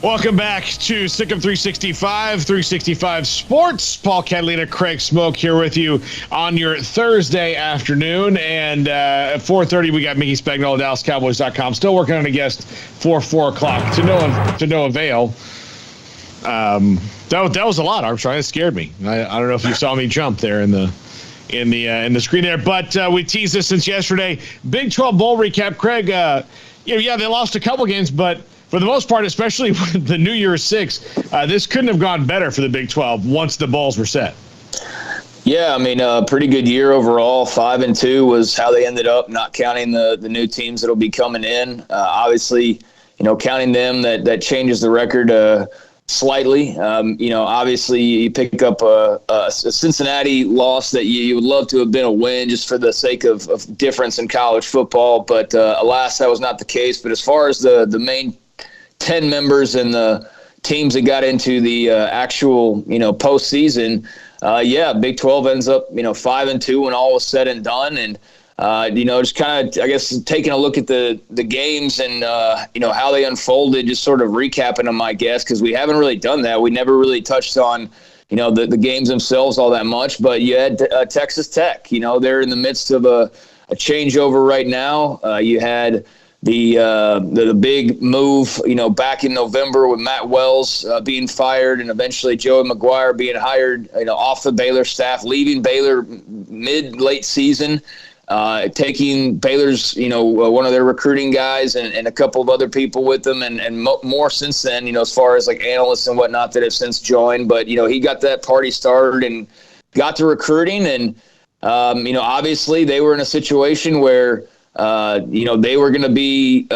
Welcome back to Sikkim 365 Sports. Paul, Catalina, Craig Smoak here with you on your Thursday afternoon. And at 4:30, we got Mickey Spagnuolo, DallasCowboys.com. Still working on a guest for 4 o'clock to no avail. That was a lot, Armstrong. It scared me. I don't know if you saw me jump there in the screen there, but we teased this since yesterday. Big 12 bowl recap, Craig. They lost a couple games, but for the most part, especially with the New Year's Six, this couldn't have gone better for the Big 12 once the bowls were set. Yeah, I mean, pretty good year overall. 5-2 was how they ended up, not counting the new teams that'll be coming in. Obviously, counting them, that changes the record slightly. Obviously, you pick up a Cincinnati loss that you would love to have been a win just for the sake of difference in college football. But alas, that was not the case. But as far as the main 10 members and the teams that got into the actual, postseason, Big 12 ends up, 5-2 when all was said and done. And, just kind of, I guess, taking a look at the games and, how they unfolded, just sort of recapping them, I guess, because we haven't really done that. We never really touched on, the games themselves all that much. But you had Texas Tech, they're in the midst of a changeover right now. You had the big move, back in November with Matt Wells being fired and eventually Joey McGuire being hired, off the Baylor staff, leaving Baylor mid-late season, taking Baylor's, one of their recruiting guys and a couple of other people with them and more since then, as far as like analysts and whatnot that have since joined. But, he got that party started and got to recruiting. And, obviously they were in a situation where, they were going to be,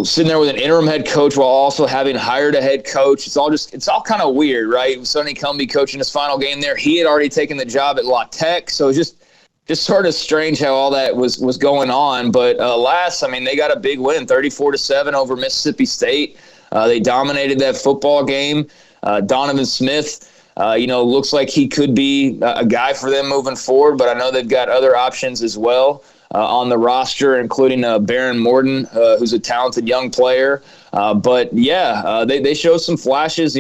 sitting there with an interim head coach while also having hired a head coach. It's all kind of weird, right? Sonny Cumbie coaching his final game there. He had already taken the job at La Tech. So it's just sort of strange how all that was going on. But alas, I mean, they got a big win, 34-7 over Mississippi State. They dominated that football game. Donovan Smith, looks like he could be a guy for them moving forward, but I know they've got other options as well on the roster, including Baron Morton, who's a talented young player. They showed some flashes,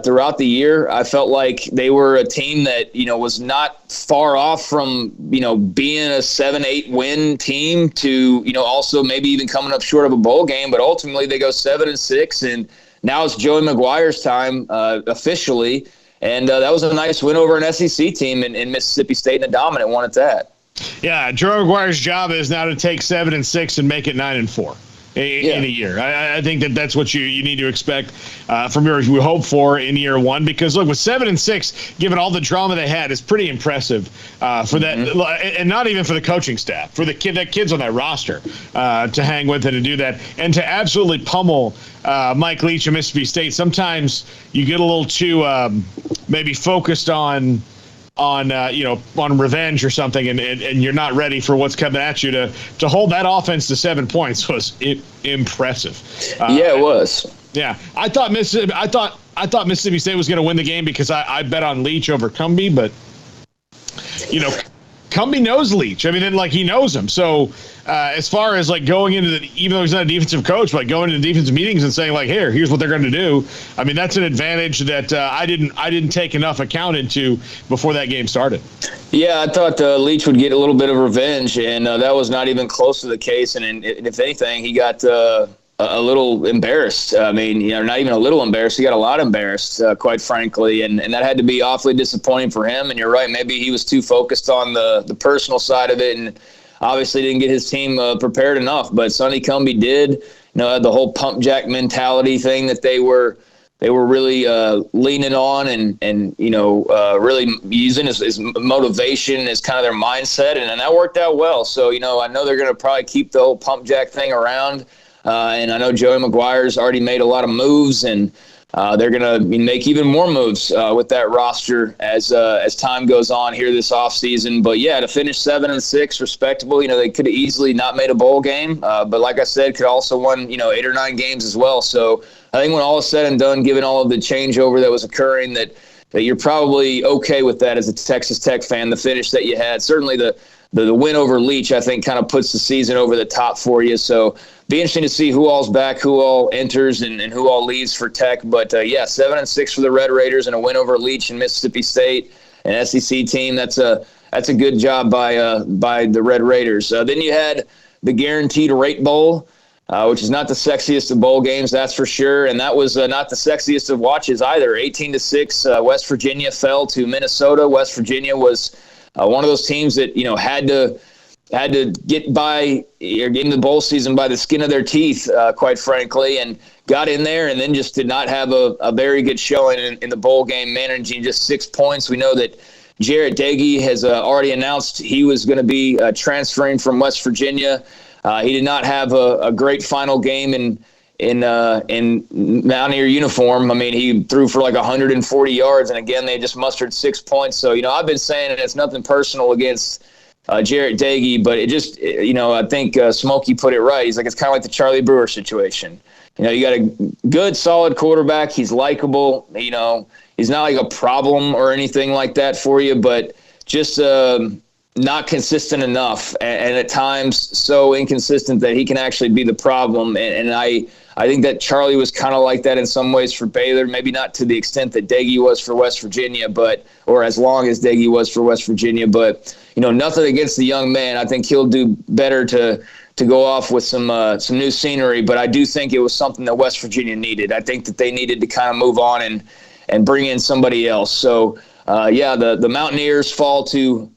throughout the year. I felt like they were a team that, was not far off from, being a 7-8 win team to, also maybe even coming up short of a bowl game. But ultimately they go 7-6, and now it's Joey McGuire's time officially. And that was a nice win over an SEC team in Mississippi State, and a dominant one at that. Yeah, Joey McGuire's job is now to take 7-6 and make it 9-4. In a year. I think that's what you need to expect from you hope for in year one, because look, with 7-6, given all the drama they had, is pretty impressive for that, and not even for the coaching staff, for the kids on that roster to hang with it and do that, and to absolutely pummel Mike Leach of Mississippi State. Sometimes you get a little too maybe focused on revenge or something, and you're not ready for what's coming at you. To hold that offense to 7 points was impressive. It was. Yeah, I thought Mississippi State was going to win the game because I bet on Leach over Cumbie, but Cumbie knows Leach. I mean, he knows him. So as far as going into even though he's not a defensive coach, but going into defensive meetings and saying here's what they're going to do. I mean, that's an advantage that I didn't take enough account into before that game started. Yeah, I thought Leach would get a little bit of revenge, and that was not even close to the case. And if anything, he got a little embarrassed. I mean, not even a little embarrassed. He got a lot embarrassed, quite frankly, and that had to be awfully disappointing for him. And you're right, maybe he was too focused on the personal side of it, and obviously didn't get his team prepared enough. But Sonny Cumbie did, had the whole pump jack mentality thing that they were really leaning on and really using his motivation as kind of their mindset, and that worked out well. So, I know they're going to probably keep the whole pump jack thing around. And I know Joey McGuire's already made a lot of moves, and they're going to make even more moves with that roster as time goes on here this offseason. But, to finish 7-6, respectable. They could have easily not made a bowl game, but like I said, could also won 8 or 9 games as well. So I think when all is said and done, given all of the changeover that was occurring, that you're probably okay with that as a Texas Tech fan, the finish that you had. Certainly the the win over Leach, I think, kind of puts the season over the top for you. So be interesting to see who all's back, who all enters, and who all leaves for Tech. But, 7-6 for the Red Raiders and a win over Leach and Mississippi State, an SEC team. That's a good job by the Red Raiders. Then you had the Guaranteed Rate Bowl, which is not the sexiest of bowl games, that's for sure. And that was not the sexiest of watches either. 18-6, West Virginia fell to Minnesota. West Virginia was one of those teams that, had to get by or get in the bowl season by the skin of their teeth, quite frankly, and got in there and then just did not have a very good showing in the bowl game, managing just 6 points. We know that Jarrett Dagey has already announced he was going to be transferring from West Virginia. He did not have a great final game in Mountaineer uniform. I mean, he threw for like 140 yards, and again, they just mustered 6 points. So, I've been saying it's nothing personal against Jarrett Dagey, but it just, I think Smokey put it right. He's like, it's kind of like the Charlie Brewer situation. You got a good, solid quarterback. He's likable. He's not like a problem or anything like that for you, but just not consistent enough, and at times so inconsistent that he can actually be the problem. And I think that Charlie was kind of like that in some ways for Baylor, maybe not to the extent that Dagey was for West Virginia, or as long as Dagey was for West Virginia. But nothing against the young man. I think he'll do better to go off with some new scenery. But I do think it was something that West Virginia needed. I think that they needed to kind of move on and bring in somebody else. So the Mountaineers fall to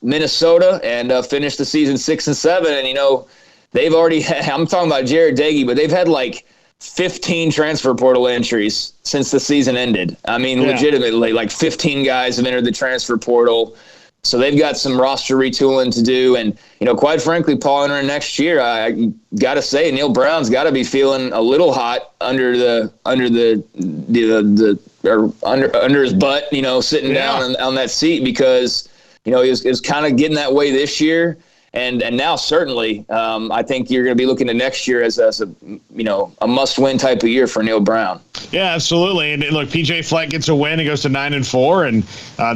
Minnesota and finish the season 6-7. And they've already I'm talking about Jarrett Dagey, but they've had like 15 transfer portal entries since the season ended. I mean, legitimately, like 15 guys have entered the transfer portal. So they've got some roster retooling to do. And, quite frankly, Paul, entering next year, I got to say, Neil Brown's got to be feeling a little hot under his butt, sitting down on that seat, because, he was kind of getting that way this year. And now certainly, I think you're going to be looking at next year as a must-win type of year for Neil Brown. Yeah, absolutely. And look, PJ Fleck gets a win. He goes to 9-4, and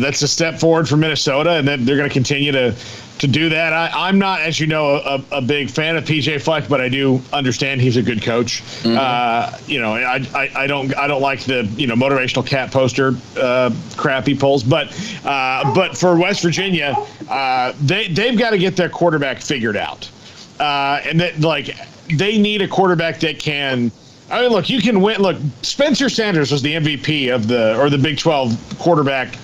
that's a step forward for Minnesota. And then they're going to continue to do that. I'm not, as you know, a big fan of PJ Fleck, but I do understand he's a good coach. Mm-hmm. I don't like the motivational cat poster crap he pulls, but for West Virginia, they've got to get their quarterback figured out, and that they need a quarterback that can. I mean, look, you can win. Look, Spencer Sanders was the MVP of the Big 12 quarterback,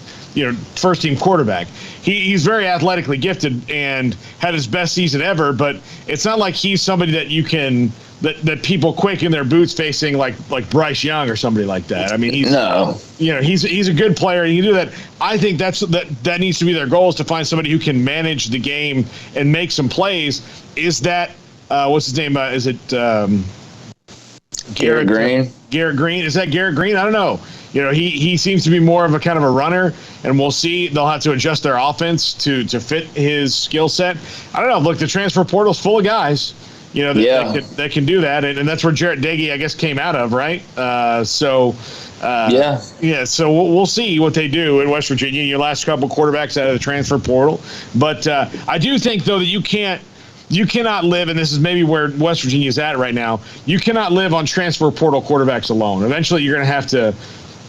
first team quarterback. He's very athletically gifted and had his best season ever, but it's not like he's somebody that you can that people quick in their boots facing like Bryce Young or somebody like that. I mean, he's a good player. And you do that. I think that needs to be their goal, is to find somebody who can manage the game and make some plays. Is that what's his name? Is it Garrett Green? Garrett Green. Is that Garrett Green? I don't know. He seems to be more of a kind of a runner, and we'll see. They'll have to adjust their offense to fit his skill set. I don't know. Look, the transfer portal's full of guys, that can do that, and that's where Jarrett Dagey, I guess, came out of, right? So we'll see what they do in West Virginia. Your last couple quarterbacks out of the transfer portal, but I do think though that you cannot live, and this is maybe where West Virginia is at right now, you cannot live on transfer portal quarterbacks alone. Eventually you're going to have to,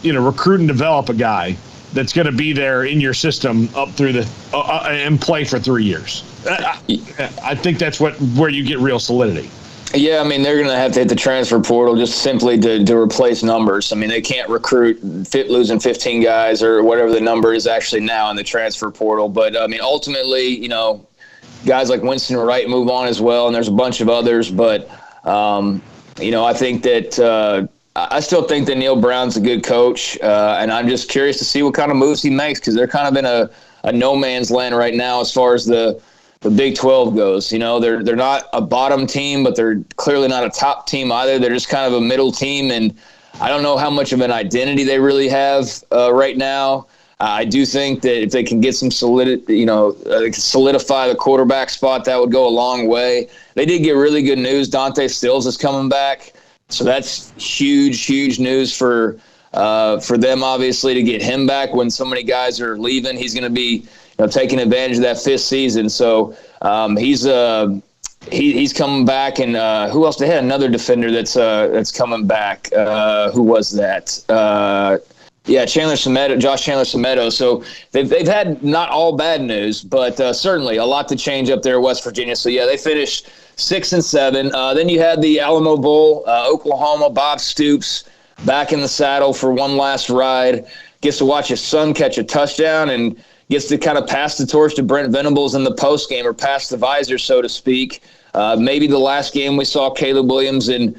recruit and develop a guy that's going to be there in your system up through the and play for 3 years. I think that's where you get real solidity. Yeah, I mean, they're going to have to hit the transfer portal just simply to replace numbers. I mean, they can't recruit losing 15 guys or whatever the number is actually now in the transfer portal. But, I mean, ultimately, guys like Winston Wright move on as well, and there's a bunch of others. But, I think that I still think that Neil Brown's a good coach, and I'm just curious to see what kind of moves he makes, because they're kind of in a no man's land right now as far as the Big 12 goes. They're not a bottom team, but they're clearly not a top team either. They're just kind of a middle team, and I don't know how much of an identity they really have right now. I do think that if they can get some solidify the quarterback spot, that would go a long way. They did get really good news. Dante Stills is coming back. So that's huge, huge news for them, obviously, to get him back when so many guys are leaving. He's going to be taking advantage of that fifth season. So he's coming back. And who else? They had another defender that's coming back. Who was that? Yeah, Josh Chandler Semedo. So they've had not all bad news, but certainly a lot to change up there in West Virginia. So yeah, they finished 6-7. Then you had the Alamo Bowl, Oklahoma. Bob Stoops back in the saddle for one last ride. Gets to watch his son catch a touchdown and gets to kind of pass the torch to Brent Venables in the post game, or pass the visor, so to speak. Maybe the last game we saw Caleb Williams in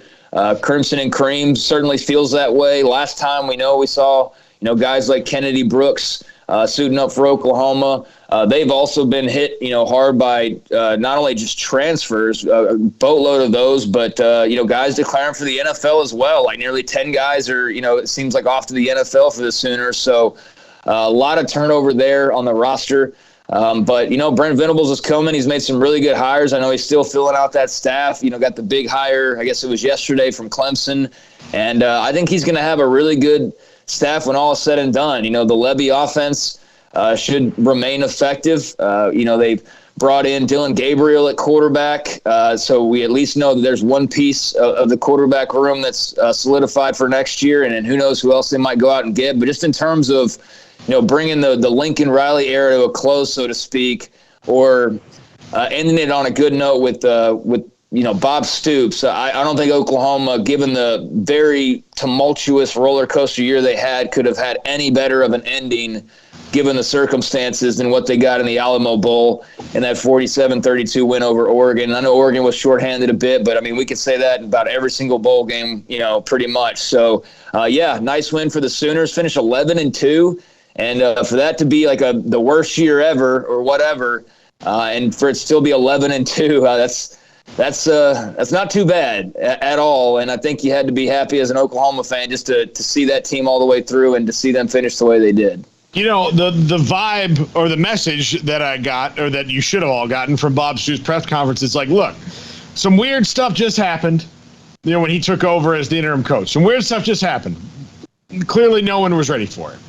Crimson and Cream certainly feels that way. Last time we saw, guys like Kennedy Brooks suiting up for Oklahoma. They've also been hit, hard by not only just transfers, a boatload of those, but, guys declaring for the NFL as well. Like nearly 10 guys are, it seems like off to the NFL for the Sooners. So a lot of turnover there on the roster. But, Brent Venables is coming. He's made some really good hires. I know he's still filling out that staff. Got the big hire, I guess it was yesterday, from Clemson. And I think he's going to have a really good staff when all is said and done. The Levy offense should remain effective. They've brought in Dylan Gabriel at quarterback. So we at least know that there's one piece of the quarterback room that's solidified for next year. And then who knows who else they might go out and get. But just in terms of bringing the Lincoln Riley era to a close, so to speak, or ending it on a good note with Bob Stoops. I don't think Oklahoma, given the very tumultuous roller coaster year they had, could have had any better of an ending given the circumstances than what they got in the Alamo Bowl and that 47-32 win over Oregon. I know Oregon was shorthanded a bit, but we could say that in about every single bowl game, pretty much. So, nice win for the Sooners. Finished 11-2. And for that to be like the worst year ever or whatever, and for it still be 11-2, that's not too bad at all. And I think you had to be happy as an Oklahoma fan just to see that team all the way through and to see them finish the way they did. The vibe or the message that I got, or that you should have all gotten from Bob Stoops' press conference, is like, look, some weird stuff just happened. When he took over as the interim coach, some weird stuff just happened. Clearly, no one was ready for it.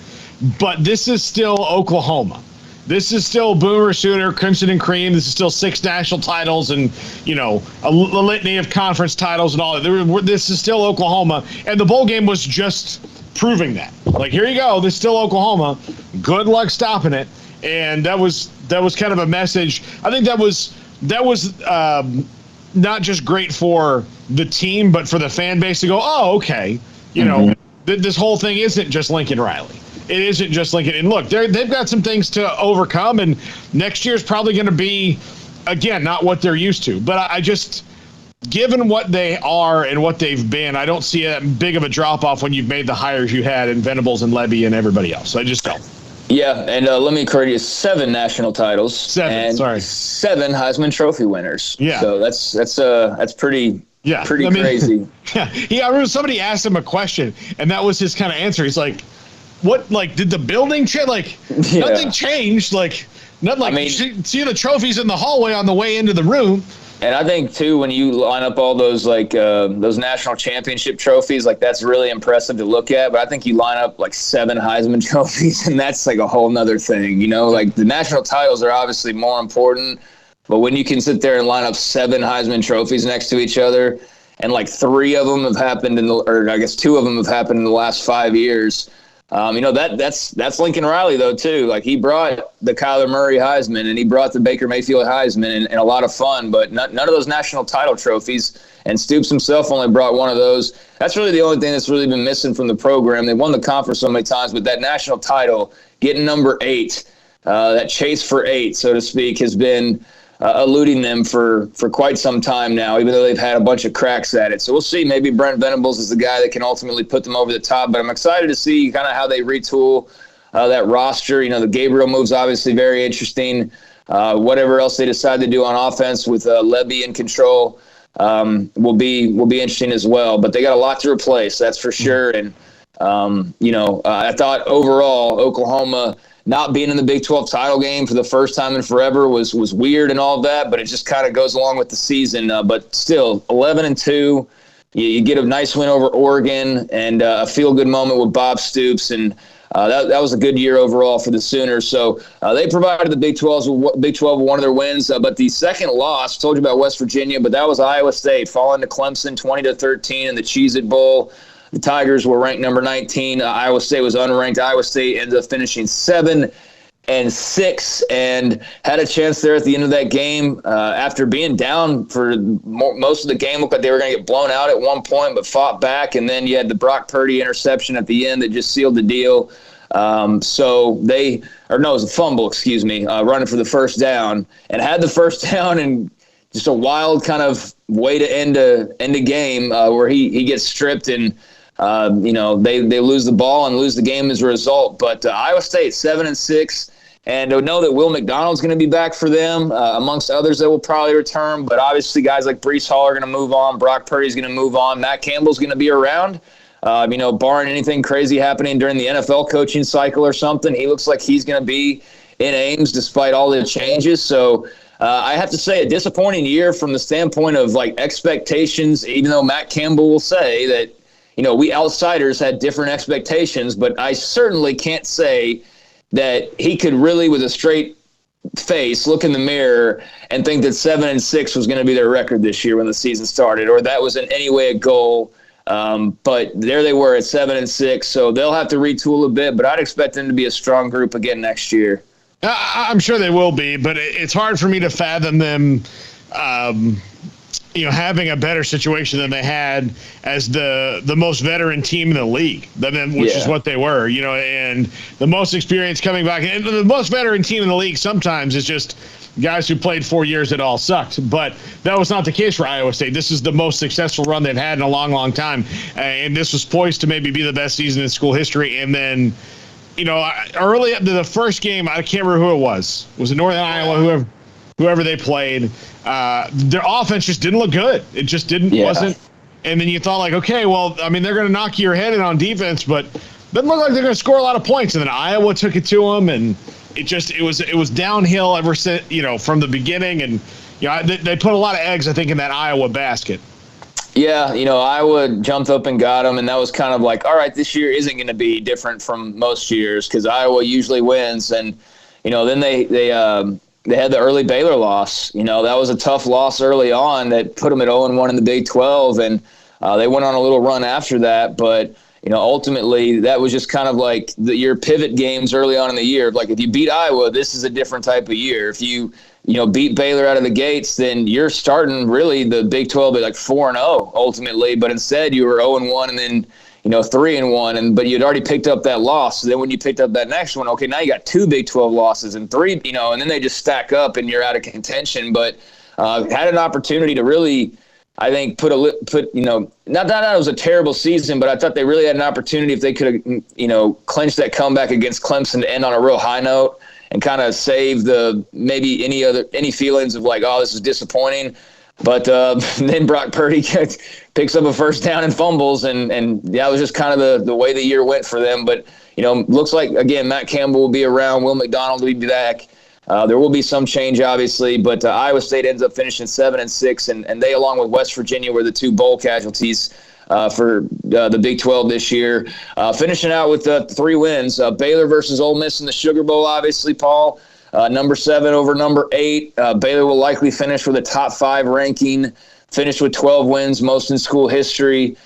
But this is still Oklahoma. This is still Boomer Sooner, Crimson and Cream. This is still 6 national titles and, a litany of conference titles and all that. This is still Oklahoma. And the bowl game was just proving that. Like, here you go. This is still Oklahoma. Good luck stopping it. And that was kind of a message. I think that was not just great for the team, but for the fan base to go, oh, okay. This whole thing isn't just Lincoln Riley. It isn't just Lincoln. And look, they've got some things to overcome, and next year's probably going to be, again, not what they're used to. But I just, given what they are and what they've been, I don't see a big of a drop-off when you've made the hires you had in Venables and Levy and everybody else. I just don't. Yeah, and let me correct you, 7 national titles. 7 Heisman Trophy winners. Yeah. So that's pretty... Yeah, pretty crazy. Yeah, I remember somebody asked him a question, and that was his kind of answer. He's like, "What? Like, did the building change? Like, nothing changed. Like, nothing. Like, see the trophies in the hallway on the way into the room." And I think too, when you line up all those those national championship trophies, like that's really impressive to look at. But I think you line up like 7 Heisman trophies, and that's like a whole nother thing. Like the national titles are obviously more important. But when you can sit there and line up 7 Heisman trophies next to each other, and like 3 of them have happened 2 of them have happened in the last 5 years, that's Lincoln Riley though too. Like he brought the Kyler Murray Heisman and he brought the Baker Mayfield Heisman and a lot of fun, but none of those national title trophies. And Stoops himself only brought one of those. That's really the only thing that's really been missing from the program. They won the conference so many times, but that national title, getting number 8, that chase for 8, so to speak, has been eluding them for quite some time now, even though they've had a bunch of cracks at it. So we'll see. Maybe Brent Venables is the guy that can ultimately put them over the top, but I'm excited to see kind of how they retool that roster. The Gabriel move's obviously very interesting. Whatever else they decide to do on offense with Levy in control will be interesting as well. But they got a lot to replace, that's for sure. And, I thought overall Oklahoma not being in the Big 12 title game for the first time in forever was weird and all of that, but it just kind of goes along with the season. But still, 11-2, you get a nice win over Oregon and a feel-good moment with Bob Stoops. And that was a good year overall for the Sooners. So they provided the Big 12 with one of their wins. But the second loss, told you about West Virginia, but that was Iowa State falling to Clemson 20-13 in the Cheez-It Bowl. The Tigers were ranked number 19. Iowa State was unranked. Iowa State ended up finishing 7-6 and had a chance there at the end of that game after being down for most of the game. Looked like they were going to get blown out at one point, but fought back. And then you had the Brock Purdy interception at the end that just sealed the deal. It was a fumble, running for the first down, and had the first down, and just a wild kind of way to end a game where he gets stripped, and they lose the ball and lose the game as a result. But Iowa State 7-6, and to know that Will McDonald's going to be back for them, amongst others that will probably return. But obviously guys like Breece Hall are going to move on. Brock Purdy's going to move on. Matt Campbell's going to be around. Barring anything crazy happening during the NFL coaching cycle or something, he looks like he's going to be in Ames despite all the changes. So I have to say, a disappointing year from the standpoint of expectations, even though Matt Campbell will say that, we outsiders had different expectations, but I certainly can't say that he could really, with a straight face, look in the mirror and think that 7-6 was going to be their record this year when the season started, or that was in any way a goal. But there they were at 7-6, so they'll have to retool a bit, but I'd expect them to be a strong group again next year. I'm sure they will be, but it's hard for me to fathom them, having a better situation than they had as the most veteran team in the league, which is what they were, and the most experience coming back. And the most veteran team in the league sometimes is just guys who played 4 years that all sucked. But that was not the case for Iowa State. This is the most successful run they've had in a long, long time. And this was poised to maybe be the best season in school history. And then, early up to the first game, I can't remember who it was. Was it Northern Iowa, whoever they played? Their offense just didn't look good. It just wasn't. And then you thought they're going to knock your head in on defense, but doesn't look like they're going to score a lot of points. And then Iowa took it to them, and it was downhill ever since, from the beginning. And they put a lot of eggs, I think, in that Iowa basket. Yeah, Iowa jumped up and got them, and that was kind of all right, this year isn't going to be different from most years because Iowa usually wins. And then they had the early Baylor loss. That was a tough loss early on that put them at 0-1 in the Big 12, and they went on a little run after that. But ultimately, that was just kind of your pivot games early on in the year. If you beat Iowa, this is a different type of year. If you beat Baylor out of the gates, then you're starting really the Big 12 at 4-0 ultimately. But instead, you were 0-1 and then 3-1, but you'd already picked up that loss. So then when you picked up that next one, okay, now you got 2 Big 12 losses and 3, and then they just stack up and you're out of contention. But had an opportunity to really, I think, not that it was a terrible season, but I thought they really had an opportunity if they could have, clinched that comeback against Clemson to end on a real high note and kind of save maybe any feelings of this is disappointing. But then Brock Purdy picks up a first down and fumbles, and that was just kind of the way the year went for them. But, looks like, again, Matt Campbell will be around. Will McDonald will be back. There will be some change, obviously, but Iowa State ends up finishing 7-6, and they, along with West Virginia, were the 2 bowl casualties for the Big 12 this year. Finishing out with 3 wins. Baylor versus Ole Miss in the Sugar Bowl, obviously, Paul. Number 7 over number 8. Baylor will likely finish with a top 5 ranking, finish with 12 wins, most in school history.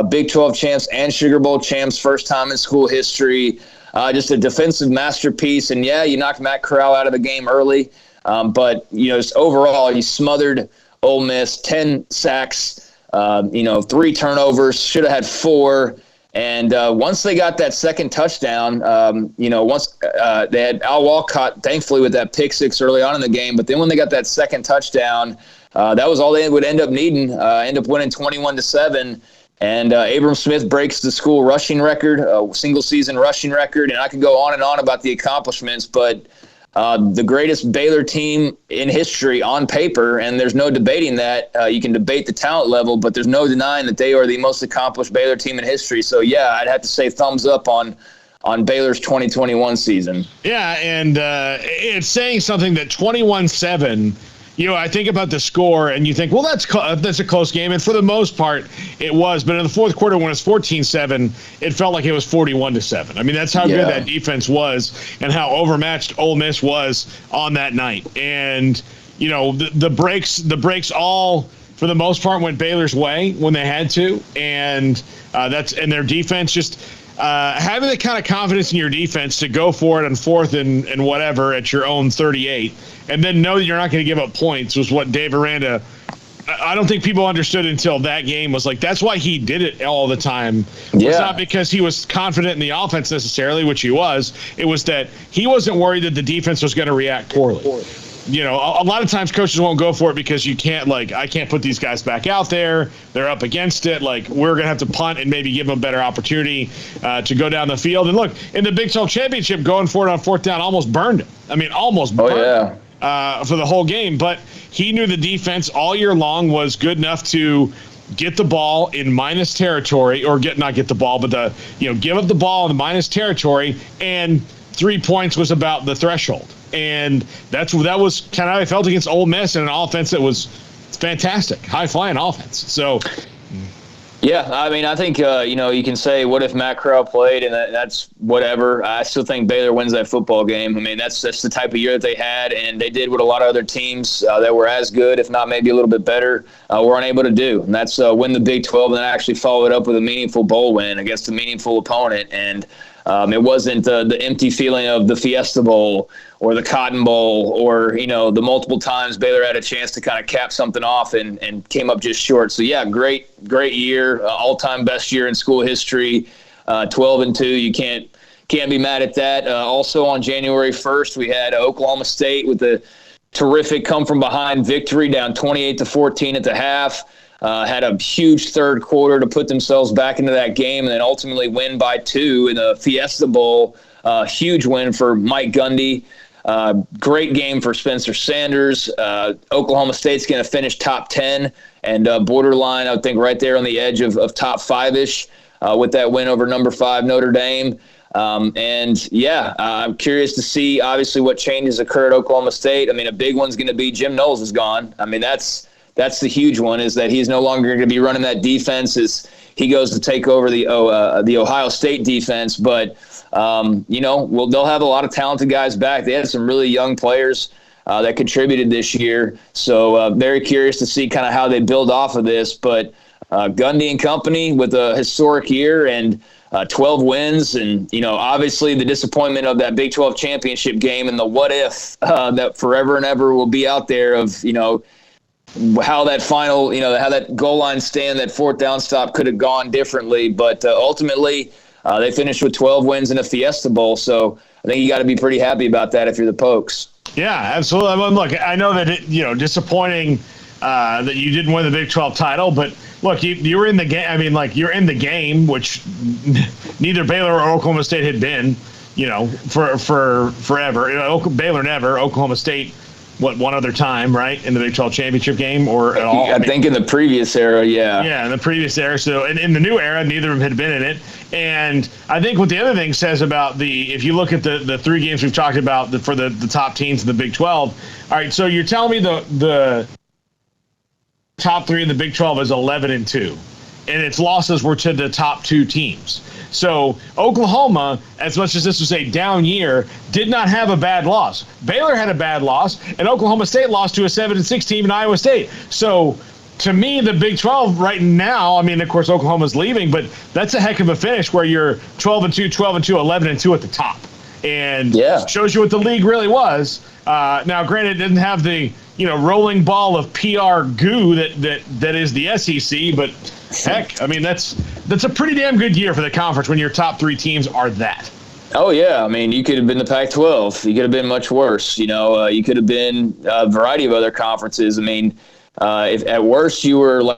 Big 12 champs and Sugar Bowl champs, first time in school history. Just a defensive masterpiece. And, you knocked Matt Corral out of the game early. But, just overall, you smothered Ole Miss, 10 sacks, 3 turnovers, should have had 4. And once they got that second touchdown, once they had Al Walcott, thankfully, with that pick 6 early on in the game. But then when they got that second touchdown, that was all they would end up needing. End up winning 21-7. And Abram Smith breaks the school rushing record, single-season rushing record. And I could go on and on about the accomplishments, but the greatest Baylor team in history on paper, and there's no debating that. You can debate the talent level, but there's no denying that they are the most accomplished Baylor team in history. So, I'd have to say thumbs up on Baylor's 2021 season. Yeah, and it's saying something that 21-7 I think about the score, and you think, well, that's a close game. And for the most part, it was. But in the fourth quarter, when it's 14-7, it felt like it was 41-7. I mean, that's how good that defense was and how overmatched Ole Miss was on that night. And, the breaks all, for the most part, went Baylor's way when they had to. And and their defense just having the kind of confidence in your defense to go for it on fourth and whatever at your own 38, and then know that you're not going to give up points was what Dave Aranda, I don't think people understood until that game, was like, that's why he did it all the time. Yeah. It's not because he was confident in the offense necessarily, which he was. It was that he wasn't worried that the defense was going to react poorly. A lot of times coaches won't go for it because you can't, I can't put these guys back out there. They're up against it. We're going to have to punt and maybe give them a better opportunity to go down the field. And look, in the Big 12 championship, going for it on fourth down almost burned him. I mean, almost burned him for the whole game. But he knew the defense all year long was good enough to get the ball in minus territory, or not get the ball, but give up the ball in the minus territory, and 3 points was about the threshold. And that was kind of how I felt against Ole Miss, and an offense that was fantastic, high-flying offense. So, yeah, I mean, I think, you can say, what if Matt Corral played, and that's whatever. I still think Baylor wins that football game. I mean, that's the type of year that they had, and they did what a lot of other teams that were as good, if not maybe a little bit better, were unable to do. And that's win the Big 12 and then actually follow it up with a meaningful bowl win against a meaningful opponent. And it wasn't the empty feeling of the Fiesta Bowl or the Cotton Bowl or, the multiple times Baylor had a chance to kind of cap something off and came up just short. So, yeah, great year, all-time best year in school history, 12-2. You can't be mad at that. Also on January 1st, we had Oklahoma State with a terrific come-from-behind victory, down 28-14 at the half. Had a huge third quarter to put themselves back into that game, and then ultimately win by 2 in the Fiesta Bowl. Huge win for Mike Gundy. Great game for Spencer Sanders. Oklahoma State's going to finish top 10 and borderline, I think, right there on the edge of top 5-ish with that win over number 5 Notre Dame. I'm curious to see, obviously, what changes occur at Oklahoma State. I mean, a big one's going to be Jim Knowles is gone. I mean, that's the huge one, is that he's no longer going to be running that defense as he goes to take over the Ohio State defense. But, they'll have a lot of talented guys back. They had some really young players that contributed this year. So very curious to see kind of how they build off of this. But Gundy and company with a historic year and 12 wins. And, obviously the disappointment of that Big 12 championship game and the what if that forever and ever will be out there of, how that final, how that goal line stand, that fourth down stop could have gone differently. But ultimately, they finished with 12 wins in a Fiesta Bowl. So I think you got to be pretty happy about that if you're the Pokes. Yeah, absolutely. I mean, look, I know that, disappointing that you didn't win the Big 12 title. But, look, you were in the game. I mean, you're in the game, which neither Baylor or Oklahoma State had been, for forever. Baylor never. Oklahoma State, one other time, right, in the Big 12 championship game or at all? I think in the previous era, yeah. Yeah, in the previous era. So in the new era, neither of them had been in it. And I think what the other thing says about if you look at the 3 games we've talked about for the top teams in the Big 12, all right, so you're telling me the top 3 in the Big 12 is 11-2, and its losses were to the top 2 teams. So Oklahoma, as much as this was a down year, did not have a bad loss. Baylor had a bad loss, and Oklahoma State lost to a 7-6 team in Iowa State. So to me, the Big 12 right now, I mean, of course, Oklahoma's leaving, but that's a heck of a finish where you're 12-2, 12-2, 11-2 at the top. And shows you what the league really was. Now, granted, it didn't have the rolling ball of PR goo that is the SEC, but heck, I mean, that's a pretty damn good year for the conference when your top 3 teams are that. Oh, yeah. I mean, you could have been the Pac-12. You could have been much worse. You could have been a variety of other conferences. I mean, if at worst you were like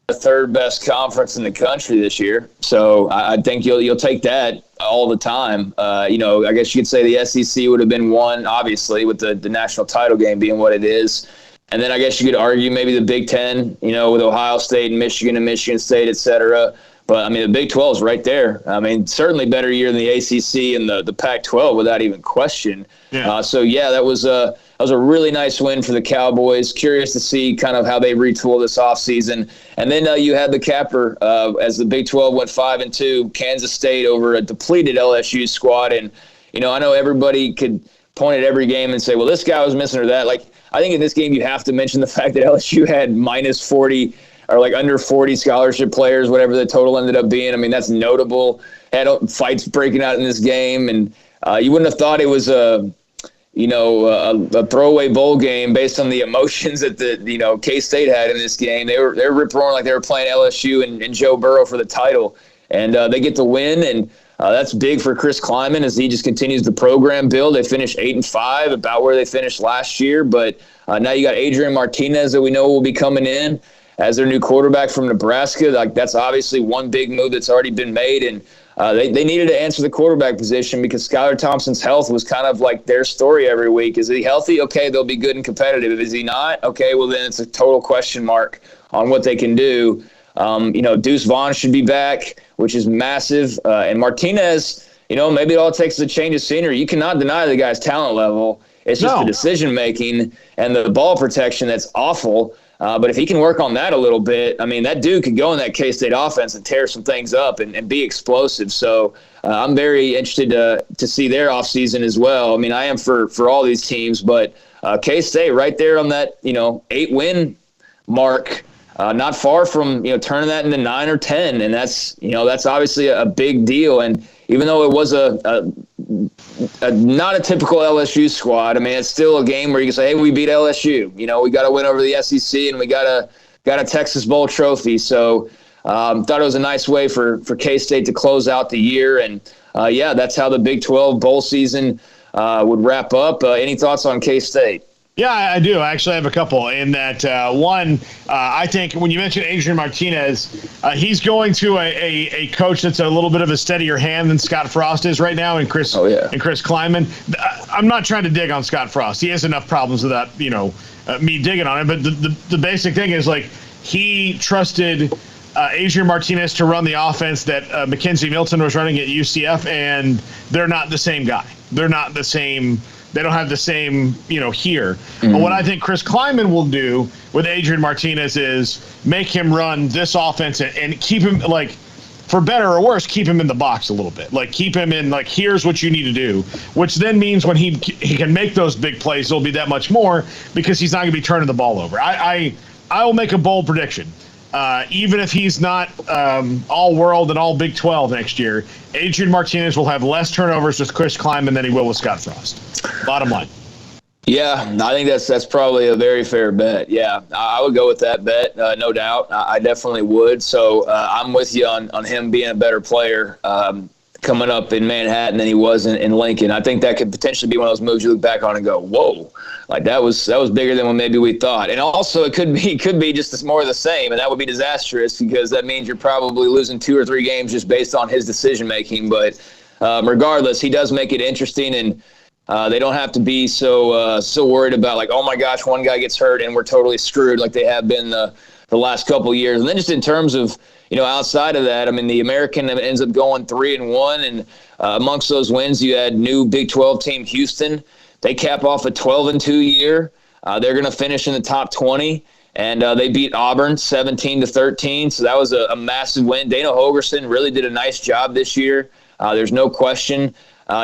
the 3rd best conference in the country this year. So I think you'll take that all the time. I guess you could say the SEC would have been 1, obviously, with the national title game being what it is. And then I guess you could argue maybe the Big 10, with Ohio State and Michigan State, et cetera. But, I mean, the Big 12 is right there. I mean, certainly better year than the ACC and the Pac-12 without even question. Yeah. That was was a really nice win for the Cowboys. Curious to see kind of how they retool this offseason. And then you had the capper as the Big 12 went 5-2, Kansas State over a depleted LSU squad. And, I know everybody could point at every game and say, well, this guy was missing or that. Like, I think in this game you have to mention the fact that LSU had minus 40 or like under 40 scholarship players, whatever the total ended up being. I mean, that's notable. Had fights breaking out in this game. And you wouldn't have thought it was a throwaway bowl game based on the emotions that the K-State had in this game. They were rip-roaring like they were playing LSU and Joe Burrow for the title, and they get the win, and that's big for Chris Kleiman as he just continues the program build. They finished 8-5, about where they finished last year, but now you got Adrian Martinez that we know will be coming in as their new quarterback from Nebraska. Like, that's obviously one big move that's already been made, and they needed to answer the quarterback position because Skylar Thompson's health was kind of like their story every week. Is he healthy? Okay, they'll be good and competitive. Is he not? Okay, well, then it's a total question mark on what they can do. Deuce Vaughn should be back, which is massive. And Martinez, maybe it all takes a change of scenery. You cannot deny the guy's talent level. It's just the decision-making and the ball protection that's awful. But if he can work on that a little bit, I mean, that dude could go in that K-State offense and tear some things up and be explosive. So I'm very interested to see their offseason as well. I mean, I am for all these teams, but K-State right there on that, 8-win mark, not far from, turning that into 9 or 10. And that's obviously a big deal. And even though it was a not a typical LSU squad, I mean, it's still a game where you can say, hey, we beat LSU. We got to win over the SEC, and we got a Texas Bowl trophy. So thought it was a nice way for K-State to close out the year. And, that's how the Big 12 bowl season would wrap up. Any thoughts on K-State? Yeah, I do. I actually have a couple in that. One, I think when you mentioned Adrian Martinez, he's going to a coach that's a little bit of a steadier hand than Scott Frost is right now, and Chris Kleiman. I'm not trying to dig on Scott Frost. He has enough problems without me digging on it. But the basic thing is, like, he trusted Adrian Martinez to run the offense that Mackenzie Milton was running at UCF, and they're not the same guy. They're not the same. They don't have the same, here. Mm-hmm. But what I think Chris Kleiman will do with Adrian Martinez is make him run this offense and keep him, like, for better or worse, keep him in the box a little bit. Like, keep him in, like, here's what you need to do, which then means when he can make those big plays, there'll be that much more because he's not going to be turning the ball over. I will make a bold prediction. Even if he's not all world and all Big 12 next year, Adrian Martinez will have less turnovers with Chris Kleiman than he will with Scott Frost. Bottom line. Yeah, I think that's probably a very fair bet. Yeah, I would go with that bet, no doubt. I definitely would. So I'm with you on him being a better player coming up in Manhattan than he was in Lincoln. I think that could potentially be one of those moves you look back on and go, whoa, like that was bigger than what maybe we thought. And also it could be just more of the same, and that would be disastrous because that means you're probably losing 2 or 3 games just based on his decision making. But regardless, he does make it interesting, and they don't have to be so worried about, like, oh my gosh, one guy gets hurt and we're totally screwed like they have been the last couple of years. And then just in terms of, outside of that, I mean, the American ends up going 3-1, and amongst those wins, you had new Big 12 team Houston. They cap off a 12-2 year. They're going to finish in the top 20, and they beat Auburn 17-13. So that was a massive win. Dana Holgerson really did a nice job this year. There's no question.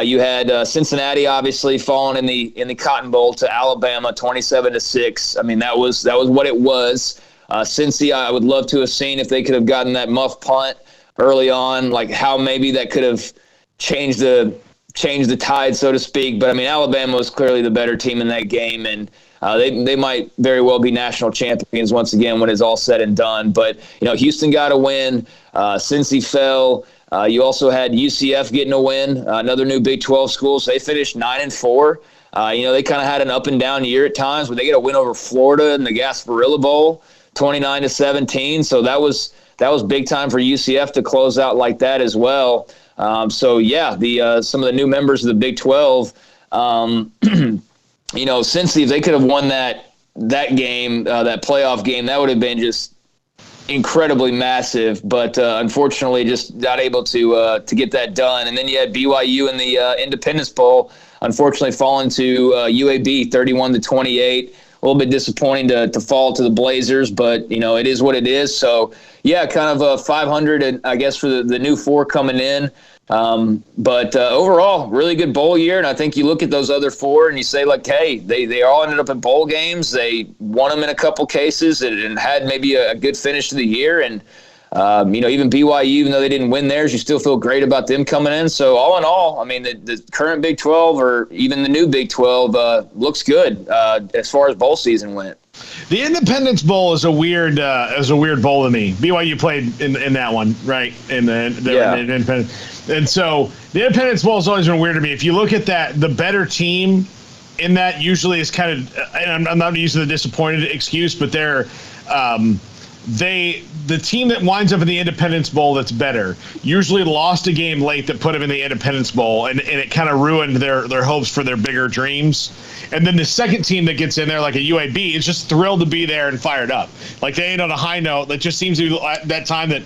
You had Cincinnati obviously falling in the Cotton Bowl to Alabama 27-6. I mean, that was what it was. Cincy, I would love to have seen if they could have gotten that muff punt early on, like how maybe that could have changed the tide, so to speak. But I mean, Alabama was clearly the better team in that game, and they might very well be national champions once again when it's all said and done. But Houston got a win. Cincy fell. You also had UCF getting a win, another new Big 12 school. So they finished 9-4. They kind of had an up and down year at times, but they get a win over Florida in the Gasparilla Bowl, 29-17. So that was big time for UCF to close out like that as well. Some of the new members of the Big 12, Cincy, if they could have won that game, that playoff game, that would have been just incredibly massive, but unfortunately just not able to get that done. And then you had BYU in the Independence Bowl, unfortunately falling to UAB 31-28. A little bit disappointing to fall to the Blazers, but, you know, it is what it is. So, yeah, kind of 500, I guess, for the new four coming in. But overall, really good bowl year. And I think you look at those other four and you say, like, hey, they all ended up in bowl games. They won them in a couple cases and had maybe a good finish to the year. And, you know, even BYU, even though they didn't win theirs, you still feel great about them coming in. So all in all, I mean, the current Big 12 or even the new Big 12 looks good as far as bowl season went. The Independence Bowl is a weird bowl to me. BYU played in that one, right? In the Independence. And so the Independence Bowl has always been weird to me. If you look at that, the better team in that usually is kind of, and I'm not using the disappointed excuse, but the team that winds up in the Independence Bowl that's better usually lost a game late that put them in the Independence Bowl, and it kind of ruined their hopes for their bigger dreams. And then the second team that gets in there, like a UAB, is just thrilled to be there and fired up. Like they ain't on a high note. That just seems to be that time that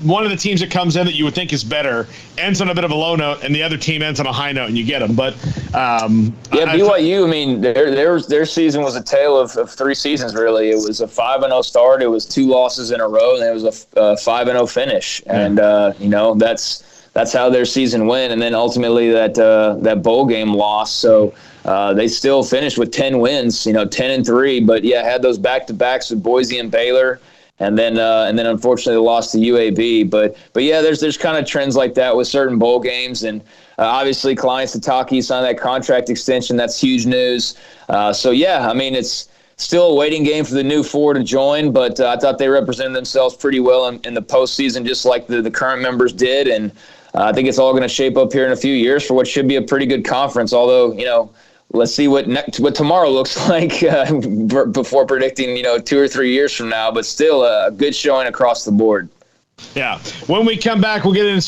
one of the teams that comes in that you would think is better ends on a bit of a low note, and the other team ends on a high note, and you get them. But BYU, I mean, their season was a tale of three seasons, really. It was a 5-0 start. It was 2 losses in a row, and it was a 5-0 finish. Yeah. And, you know, that's how their season went. And then ultimately that bowl game loss. So they still finished with 10 wins, you know, 10-3. But, yeah, had those back-to-backs with Boise and Baylor. And then unfortunately lost to UAB. But yeah, there's kind of trends like that with certain bowl games. And obviously, Kalani Sitake signed that contract extension. That's huge news. So, yeah, I mean, it's still a waiting game for the new four to join, but I thought they represented themselves pretty well in the postseason, just like the current members did. And I think it's all going to shape up here in a few years for what should be a pretty good conference, although, you know, let's see what tomorrow looks like before predicting, you know, 2 or 3 years from now, but still a good showing across the board. Yeah. When we come back, we'll get into